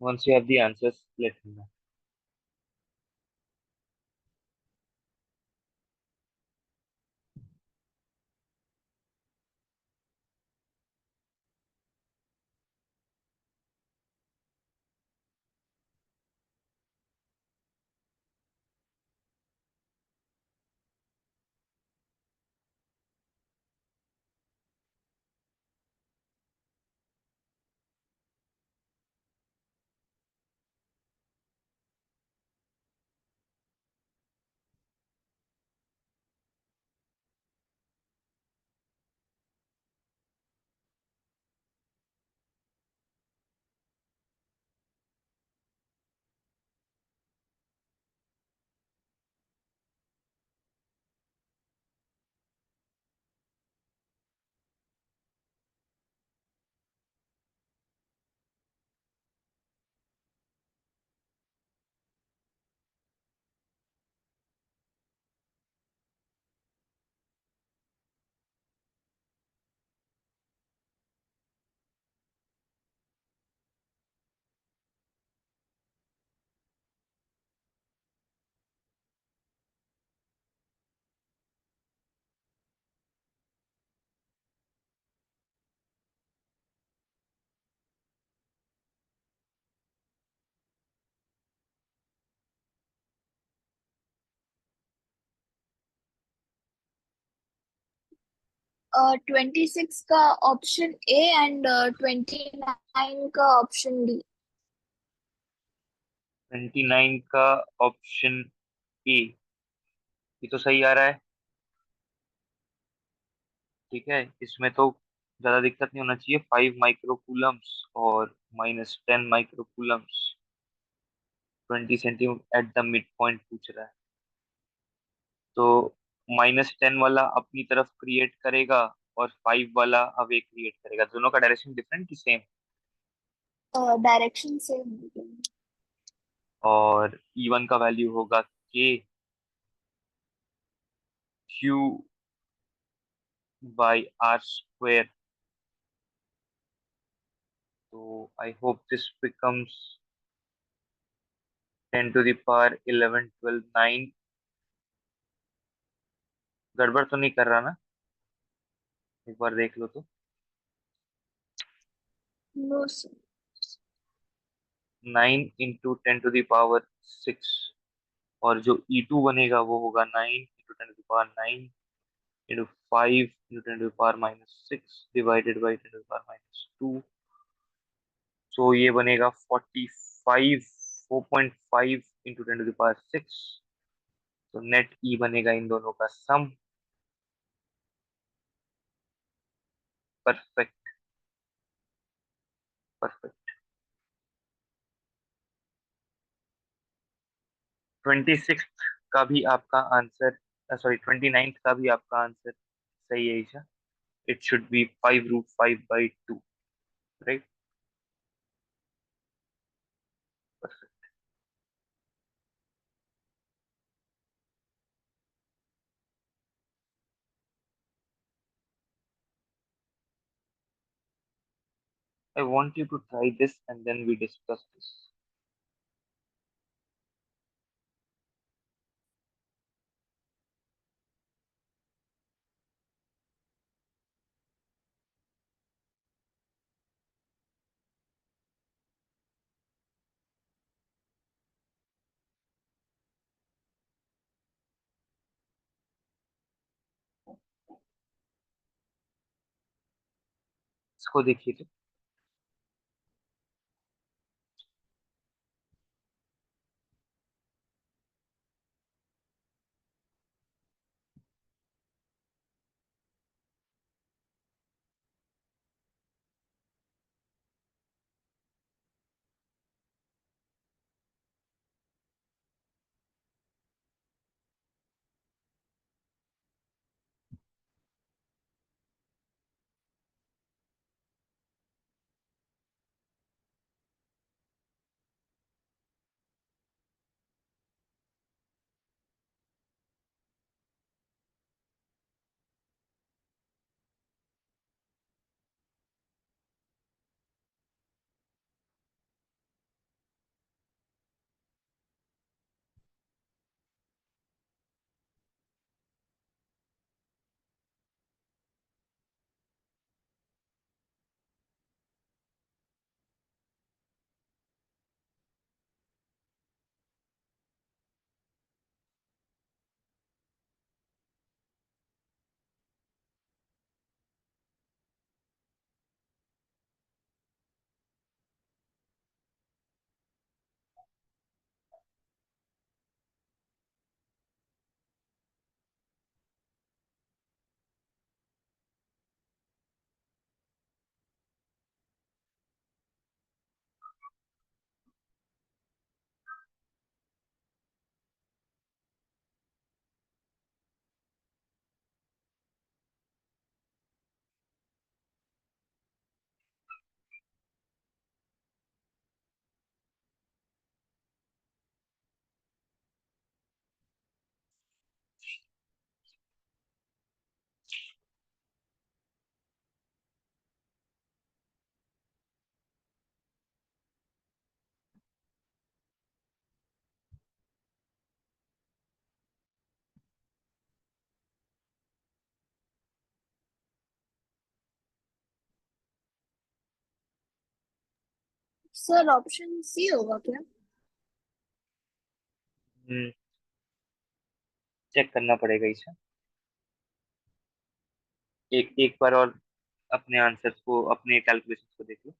Speaker 1: Once you have the answers, let me know.
Speaker 2: 26 का ऑप्शन ए एंड 29 का ऑप्शन डी।
Speaker 1: 29 का ऑप्शन ए, ये तो सही आ रहा है। ठीक है, इसमें तो ज्यादा दिक्कत नहीं होना चाहिए। 5 माइक्रोकूलम्स और -10 माइक्रोकूलम्स, 20 centimetre at the mid point पूछ रहा है। तो -10 वाला अपनी तरफ क्रिएट करेगा और 5 वाला अवे क्रिएट करेगा। दोनों का डायरेक्शन डिफरेंट कि सेम?
Speaker 2: डायरेक्शन से।
Speaker 1: और E1 का वैल्यू होगा K/r²। तो आई होप दिस बिकम्स 10⁻11 12 9। गड़बड़ तो नहीं कर रहा ना? एक बार देख लो तो।
Speaker 2: नो।
Speaker 1: 9 × 10⁻6। और जो E2 बनेगा वो होगा 9 × 10⁻9 × 5 × 10⁻⁻6 डिवाइडेड बाई 10⁻⁻2। सो ये बनेगा 4.5 तो नेट ई बनेगा इन दोनों का सम। Perfect, perfect. 26 का भी आपका आंसर, सॉरी 29 का भी आपका आंसर सही है Isha. It should be 5√5/2, right? Perfect. I want you to try this and then we discuss this. इसको देखिए तो।
Speaker 2: सर ऑप्शन सी होगा क्या?
Speaker 1: चेक करना पड़ेगा इसे। एक एक बार और अपने आंसर्स को, अपने कैलकुलेशंस को देख लो।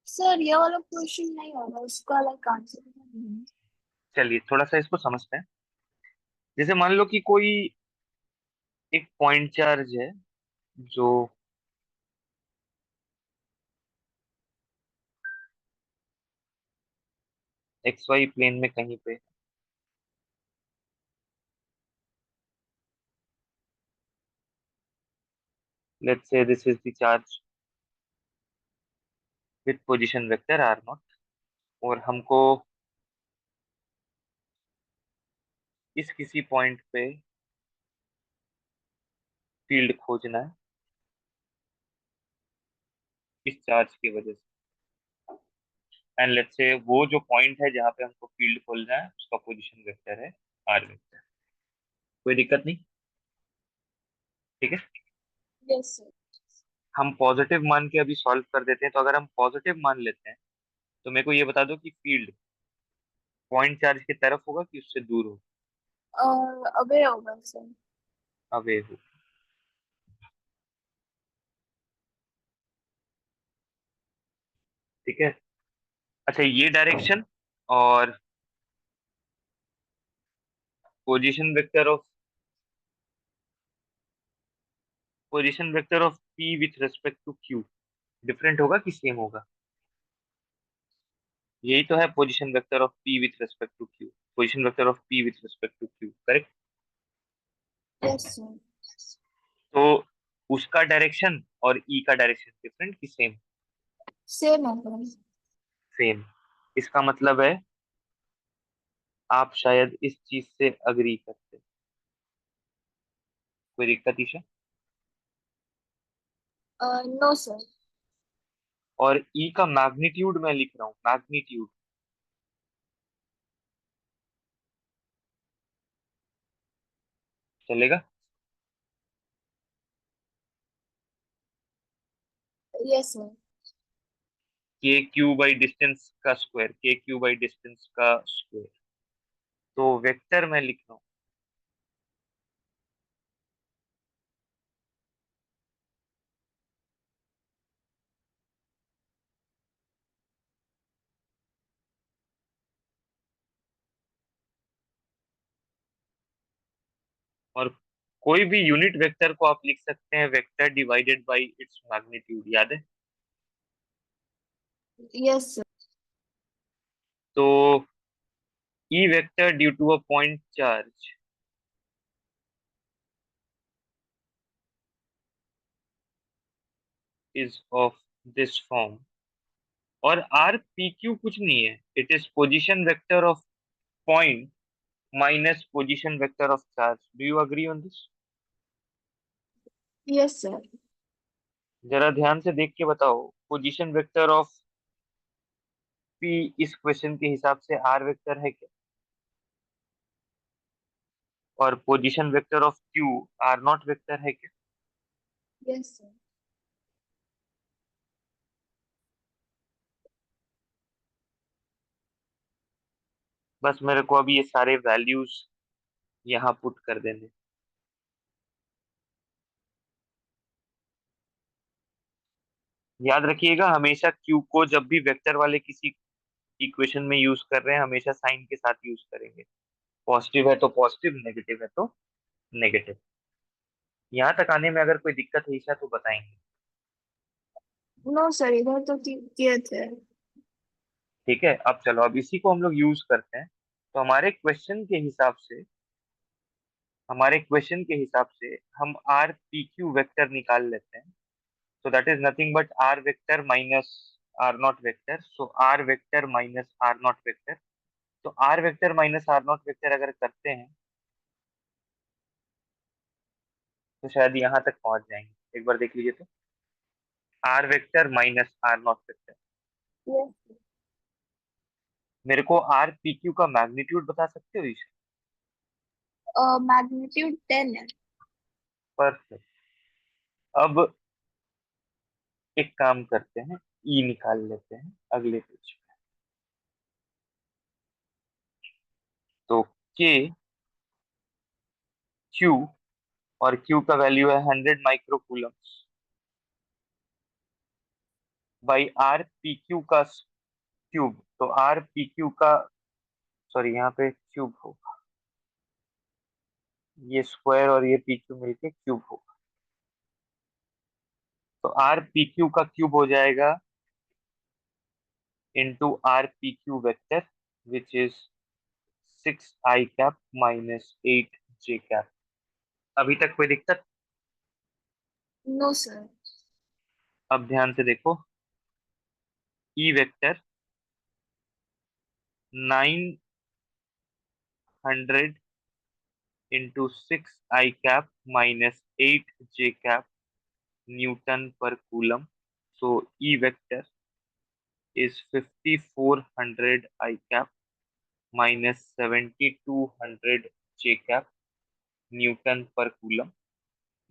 Speaker 2: सर ये वाला क्वेश्चन नहीं होगा, उसका अलग आंसर है।
Speaker 1: चलिए थोड़ा सा इसको समझते हैं। जैसे मान लो कि कोई एक पॉइंट चार्ज है जो एक्स वाई प्लेन में कहीं पे, let's say this is the charge with position vector R naught, और हमको इस किसी पॉइंट पे फील्ड खोजना है इस चार्ज की वजह से। एंड लेट्स से वो जो पॉइंट है जहाँ पे हमको फील्ड खोजना है उसका पोजीशन वेक्टर है आर वेक्टर। कोई दिक्कत नहीं? ठीक है।
Speaker 2: Yes sir.
Speaker 1: हम पॉजिटिव मान के अभी सॉल्व कर देते हैं। तो अगर हम पॉजिटिव मान लेते हैं तो मेरे को ये बता दो कि फील्ड पॉइंट चार्ज की तरफ होगा कि उससे दूर होगा?
Speaker 2: अबे होगा सर।
Speaker 1: अवे हो। ठीक है। अच्छा, ये डायरेक्शन और position vector of P with respect to Q different होगा कि सेम होगा? यही तो है position vector of P with respect to Q. Position vector of P with respect to Q, correct?
Speaker 2: Yes sir.
Speaker 1: तो उसका डायरेक्शन और ई का डायरेक्शन डिफरेंट कि सेम?
Speaker 2: सेम होगा।
Speaker 1: सेम। इसका मतलब है आप शायद इस चीज से अग्री करते। कोई दिक्कत ईशा?
Speaker 2: No sir.
Speaker 1: और ई का मैग्नीट्यूड मैं लिख रहा हूँ, मैग्नीट्यूड। चलेगा?
Speaker 2: Yes sir.
Speaker 1: के क्यू बाई डिस्टेंस का स्क्वायर, के क्यू बाई डिस्टेंस का स्क्वायर। तो वेक्टर मैं लिख रहा हूँ, और कोई भी यूनिट वेक्टर को आप लिख सकते हैं vector divided by its magnitude, याद है?
Speaker 2: Yes sir.
Speaker 1: तो E vector due to a point charge is of this form. और आर पी क्यू कुछ नहीं है, it is position vector of point minus position vector of charge. Do you agree on this?
Speaker 2: Yes sir.
Speaker 1: जरा ध्यान से देख के बताओ, पोजीशन वेक्टर ऑफ पी इस क्वेश्चन के हिसाब से आर वेक्टर है क्या? और position vector of Q R naught vector है क्या?
Speaker 2: Yes sir.
Speaker 1: बस मेरे को अभी ये सारे वैल्यूज यहाँ पुट कर देने। याद रखिएगा, हमेशा क्यू को जब भी वेक्टर वाले किसी इक्वेशन में यूज कर रहे हैं हमेशा साइन के साथ यूज करेंगे। पॉजिटिव है तो पॉजिटिव, नेगेटिव है तो नेगेटिव। यहाँ तक आने में अगर कोई दिक्कत है ईशा तो बताएंगे।
Speaker 2: नो सर, इधर तो किए थे।
Speaker 1: ठीक है, अब चलो, अब इसी को हम लोग यूज करते हैं। तो हमारे क्वेश्चन के हिसाब से हम आर पी क्यू वेक्टर निकाल लेते हैं। so that is nothing but r vector minus r naught vector, so r vector minus r naught vector। तो r vector minus r naught vector अगर करते हैं तो शायद यहाँ तक पहुंच जाएंगे। एक बार देख लीजिए तो, R vector minus R naught vector.
Speaker 2: Yes.
Speaker 1: मेरे को आर पी क्यू का मैग्नीट्यूड बता सकते हो ईशा?
Speaker 2: मैग्नीट्यूड 10 है।
Speaker 1: परफेक्ट। अब एक काम करते हैं, ई निकाल लेते हैं अगले पेज पे। तो के, क्यू, और क्यू का वैल्यू है 100 micro, by are P Q का क्यूब। तो आर पी क्यू का, सॉरी यहाँ पे क्यूब होगा, ये स्क्वायर और ये पी क्यू मिलके क्यूब होगा। तो आर पी क्यू का क्यूब हो जाएगा into R P Q vector, which is 6 i cap minus 8 j cap. अभी तक कोई दिक्कत?
Speaker 2: No sir.
Speaker 1: अब ध्यान से देखो, E vector 900 into 6 i cap minus 8 j cap newton per coulomb. So E vector is 5400 I cap minus 7200 J cap newton per coulomb.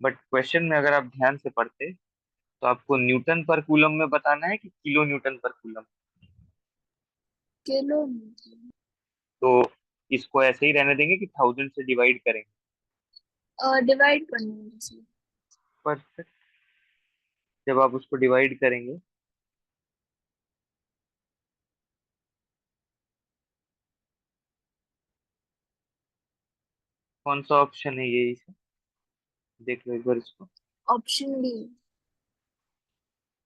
Speaker 1: But question में अगर आप ध्यान से पढ़ते तो आपको न्यूटन पर कूलम में बताना है कि kilo Newton per coulomb.
Speaker 2: Kilo.
Speaker 1: तो इसको ऐसे ही रहने देंगे कि 1000 से डिवाइड करेंगे।
Speaker 2: डिवाइड करना है सर।
Speaker 1: परफेक्ट। जब आप उसको डिवाइड करेंगे, कौन सा ऑप्शन है ये, इसे देख लो एक बार इसको।
Speaker 2: Option D.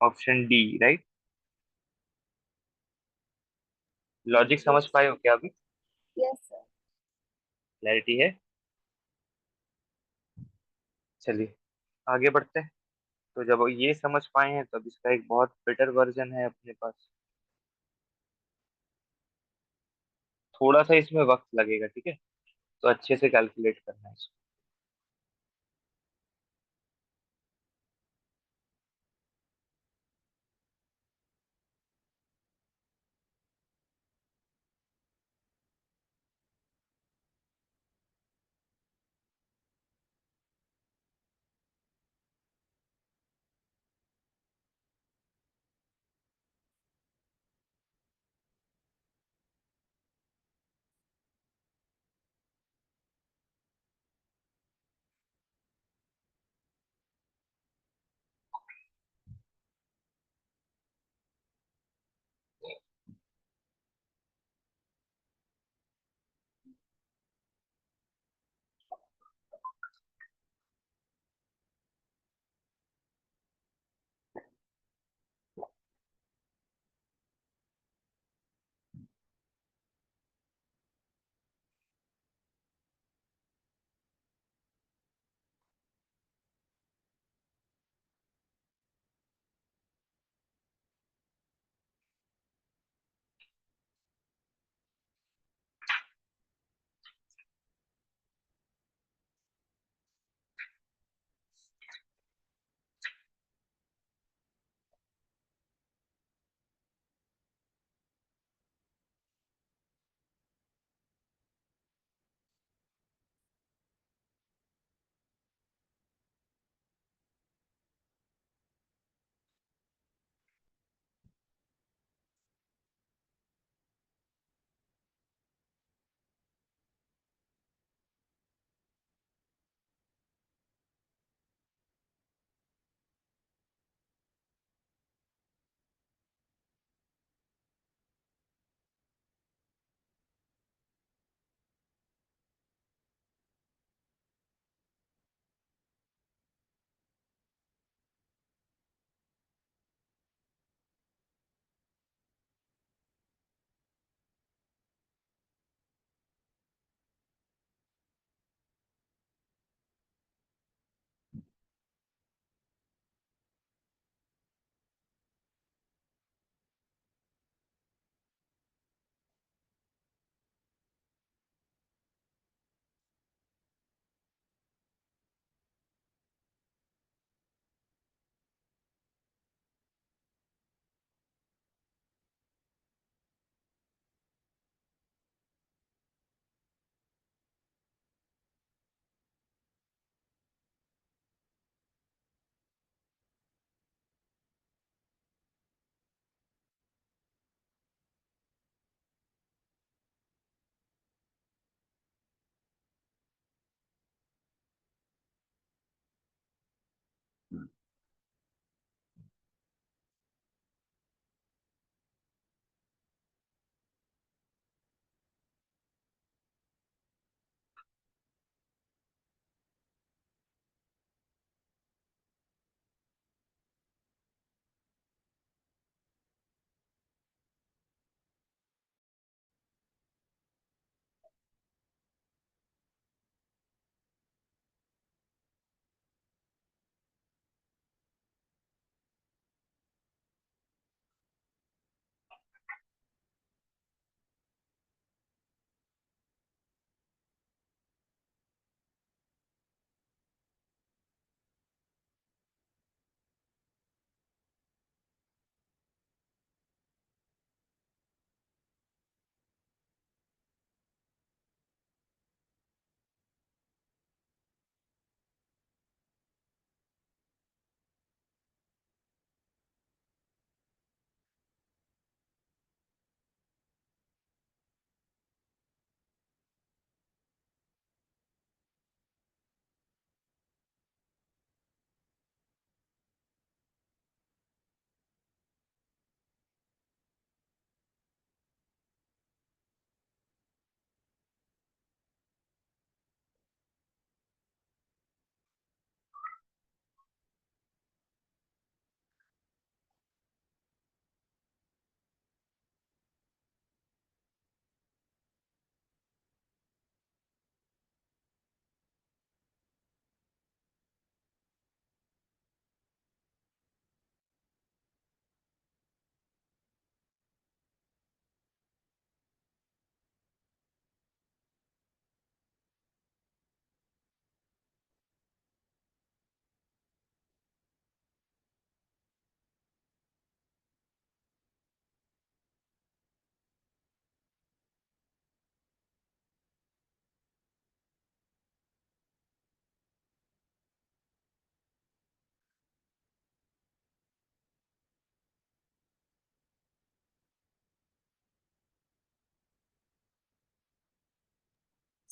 Speaker 1: Option D, right? Logic समझ
Speaker 2: यस।
Speaker 1: पाए हो क्या अभी?
Speaker 2: Yes sir.
Speaker 1: क्लैरिटी है? चलिए आगे बढ़ते हैं। तो जब ये समझ पाए हैं, तो अब इसका एक बहुत बेटर वर्जन है अपने पास। थोड़ा सा इसमें वक्त लगेगा, ठीक है? तो अच्छे से कैलकुलेट करना है इसको।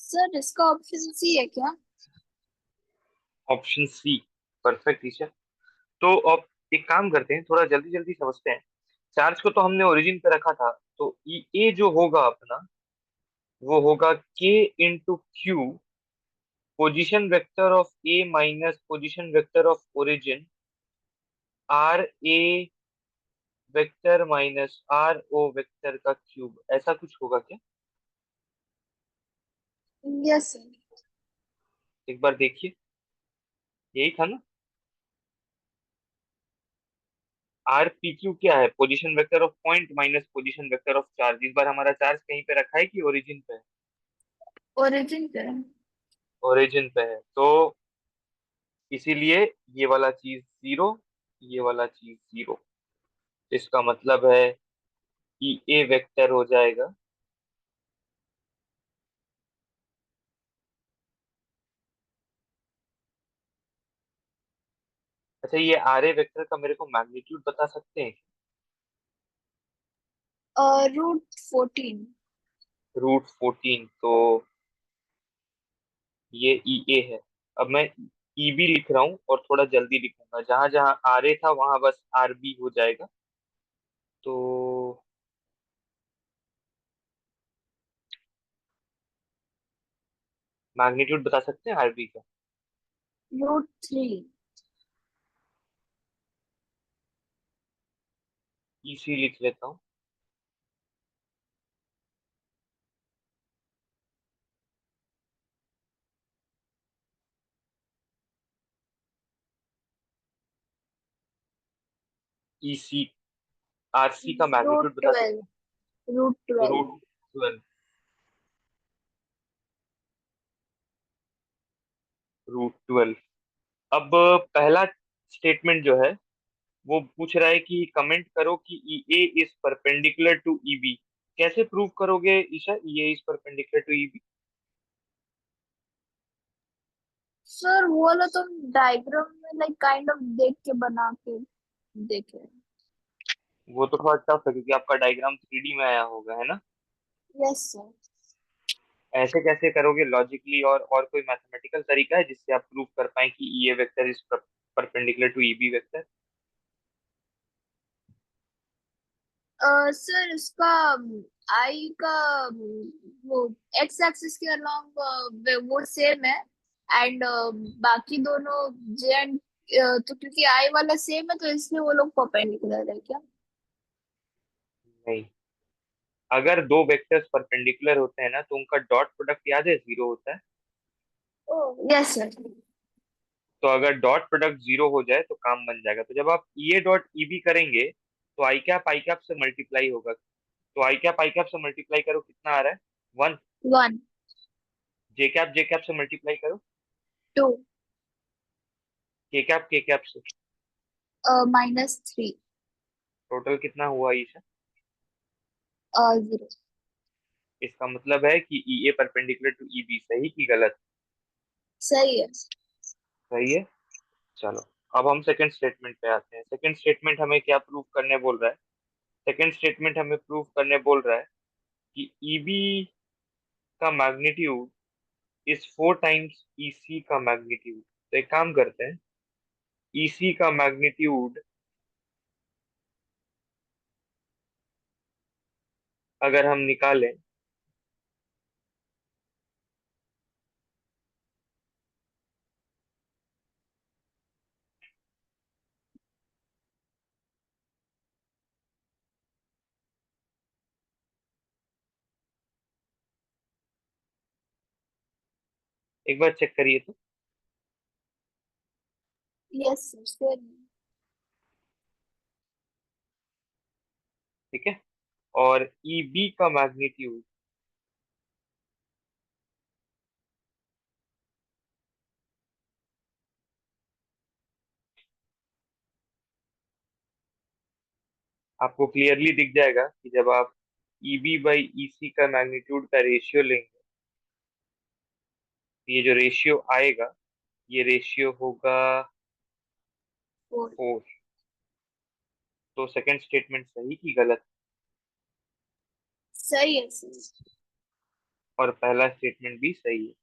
Speaker 2: सर इसका ऑप्शन सी है क्या?
Speaker 1: Option C perfect teacher. तो अब एक काम करते हैं, थोड़ा जल्दी जल्दी समझते हैं। चार्ज को तो हमने ओरिजिन पे रखा था, तो ये जो होगा अपना, वो होगा K into Q, position vector of A minus position vector of origin, R A vector minus R O vector का क्यूब, ऐसा कुछ होगा क्या?
Speaker 2: Yes sir.
Speaker 1: एक बार देखिए, यही था ना? आर पी क्यू क्या है? Position vector of point minus position vector of charge. इस बार हमारा चार्ज कहीं पे रखा है कि ओरिजिन पे है?
Speaker 2: ओरिजिन पे है।
Speaker 1: ओरिजिन पे है, तो इसीलिए ये वाला चीज जीरो, ये वाला चीज जीरो। इसका मतलब है कि ए वेक्टर हो जाएगा, अच्छा ये आर ए वेक्टर का मेरे को मैग्नीट्यूड बता सकते हैं?
Speaker 2: रूट 14।
Speaker 1: √14, तो ये ई ए है। अब मैं ई बी लिख रहा हूँ और थोड़ा जल्दी लिखूंगा, जहां जहां आर ए था वहां बस आर बी हो जाएगा। तो मैग्नीट्यूड बता सकते हैं आर बी का?
Speaker 2: रूट 3।
Speaker 1: ई सी लिख लेता हूँ। ई सी, आर सी का
Speaker 2: रूट
Speaker 1: मैग्नीट्यूड बता सकते
Speaker 2: ट्वेल्व रूट
Speaker 1: हैं?
Speaker 2: ट्वेल्व
Speaker 1: √12, √12। अब पहला स्टेटमेंट जो है वो पूछ रहा है कि कमेंट करो कि E A is perpendicular to E B. कैसे प्रूव करोगे Isha, E A is perpendicular to E B?
Speaker 2: Sir वो वाला तो डायग्राम में लाइक काइंड ऑफ देख के बना के देखे।
Speaker 1: वो तो थोड़ा टफ है क्योंकि आपका डायग्राम 3D में आया होगा, है ना?
Speaker 2: Yes sir.
Speaker 1: ऐसे कैसे करोगे लॉजिकली? और कोई मैथमेटिकल तरीका है जिससे आप प्रूव कर पाए कि E A vector is perpendicular to E B vector?
Speaker 2: Sir इसका आई का वो एक्स एक्सिस के अलोंग वो सेम है। एंड बाकी दोनों जे एंड तो क्योंकि आई वाला सेम है तो इसलिए वो लोग परपेंडिकुलर है क्या?
Speaker 1: नहीं, अगर दो वेक्टर्स परपेंडिकुलर होते हैं ना तो उनका डॉट प्रोडक्ट याद है, जीरो होता है।
Speaker 2: Yes sir.
Speaker 1: तो अगर डॉट प्रोडक्ट जीरो हो जाए तो काम बन जाएगा। तो जब आप ई ए डॉट ई बी करेंगे तो आई कैप से मल्टीप्लाई होगा। तो आई कैप से मल्टीप्लाई करो, कितना आ रहा है? 1।
Speaker 2: 1।
Speaker 1: जे कैप से मल्टीप्लाई करो,
Speaker 2: 2।
Speaker 1: के कैप से।
Speaker 2: -3।
Speaker 1: टोटल कितना हुआ ईशा?
Speaker 2: 0।
Speaker 1: इसका मतलब है कि E A perpendicular to E B, सही की गलत?
Speaker 2: सही है।
Speaker 1: सही है। चलो, अब हम सेकंड स्टेटमेंट पे आते हैं। सेकंड स्टेटमेंट हमें क्या प्रूव करने बोल रहा है? सेकंड स्टेटमेंट हमें प्रूव करने बोल रहा है कि ईबी का मैग्नीट्यूड इज 4 टाइम्स ईसी का मैग्नीट्यूड। तो एक काम करते हैं, ईसी का मैग्नीट्यूड अगर हम निकालें, एक बार चेक करिए तो।
Speaker 2: Yes sir same.
Speaker 1: ठीक है, और ईबी का मैग्नीट्यूड आपको क्लियरली दिख जाएगा कि जब आप ईबी बाई ईसी का मैग्नीट्यूड का रेशियो लेंगे, तो ये जो रेशियो आएगा, ये रेशियो होगा
Speaker 2: 4।
Speaker 1: 4। तो सेकंड स्टेटमेंट सही की गलत?
Speaker 2: सही है सर।
Speaker 1: और पहला स्टेटमेंट भी सही है।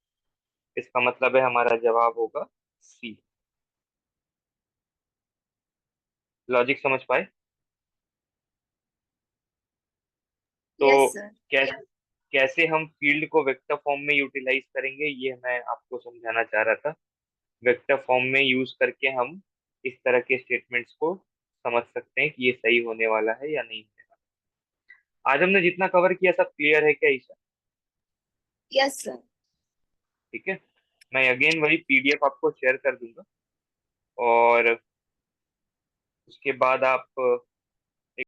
Speaker 1: इसका मतलब है हमारा जवाब होगा सी। लॉजिक समझ पाए?
Speaker 2: यस
Speaker 1: तो
Speaker 2: सर।
Speaker 1: कैसे हम फील्ड को वेक्टर फॉर्म में यूटिलाइज करेंगे ये मैं आपको समझाना चाह रहा था। वेक्टर फॉर्म में यूज करके हम इस तरह के स्टेटमेंट्स को समझ सकते हैं कि ये सही होने वाला है या नहीं होने वाला। आज हमने जितना कवर किया सब क्लियर है क्या ईशा?
Speaker 2: Yes sir.
Speaker 1: ठीक है। मैं अगेन वही पीडीएफ आपको शेयर कर दूंगा, और उसके बाद आप